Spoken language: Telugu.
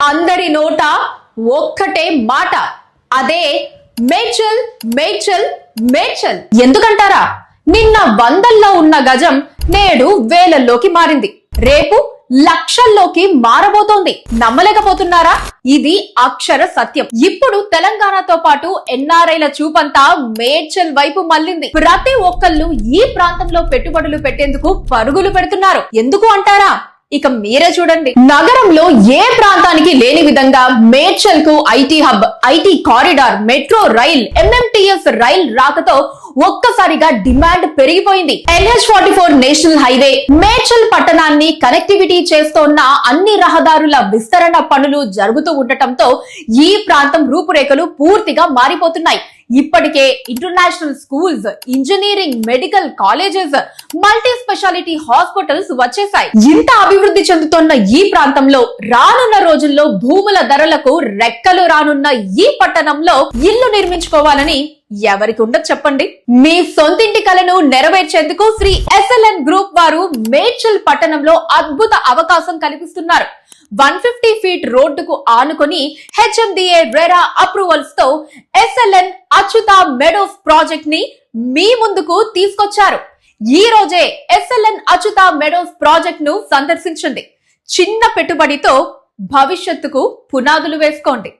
అందరి నోట ఒక్కటే మాట, అదే మేడ్చల్ మేడ్చల్ మేడ్చల్. ఎందుకంటారా? నిన్న వందల్లో ఉన్న గజం నేడు వేలల్లోకి మారింది, రేపు లక్షల్లోకి మారబోతోంది. నమ్మలేకపోతున్నారా? ఇది అక్షర సత్యం. ఇప్పుడు తెలంగాణతో పాటు ఎన్ఆర్ఐల చూపంతా మేడ్చల్ వైపు మళ్లింది. ప్రతి ఒక్కళ్ళు ఈ ప్రాంతంలో పెట్టుబడులు పెట్టేందుకు పరుగులు పెడుతున్నారు. ఎందుకు అంటారా? ఇక మీరే చూడండి. నగరంలో ఏ ప్రాంతానికి లేని విధంగా మేడ్చల్ కు IT hub, IT corridor, metro rail, MMTS rail రాకతో ఒక్కసారిగా డిమాండ్ పెరిగిపోయింది. NH44 నేషనల్ హైవే మేడ్చల్ పట్టణాన్ని కనెక్టివిటీ చేస్తోన్న అన్ని రహదారుల విస్తరణ పనులు జరుగుతూ ఉండటంతో ఈ ప్రాంతం రూపురేఖలు పూర్తిగా మారిపోతున్నాయి. ఇప్పటికే international schools, engineering, medical colleges, multi speciality hospitals వచ్చేసాయి. ఇంత అభివృద్ధి చెందుతున్న ఈ ప్రాంతంలో రానున్న రోజుల్లో భూముల ధరలకు రెక్కలు రానున్న ఈ పట్టణంలో ఇల్లు నిర్మించుకోవాలని ఎవరికి ఉండదు చెప్పండి? మీ సొంతింటి కలను నెరవేర్చేందుకు శ్రీ SLN గ్రూప్ వారు మేడ్చల్ పట్టణంలో అద్భుత అవకాశం కల్పిస్తున్నారు. 150 ఫీట్ రోడ్డుకు ఆనుకొని HMDA రెరా అప్రూవల్స్ తో SLN అచ్యుత మెడోస్ ప్రాజెక్ట్ ని మీ ముందుకు తీసుకొచ్చారు. ఈ రోజే SLN అచ్యుత మెడోస్ ప్రాజెక్ట్ ను సందర్శించండి. చిన్న పెట్టుబడితో భవిష్యత్తుకు పునాదులు వేసుకోండి.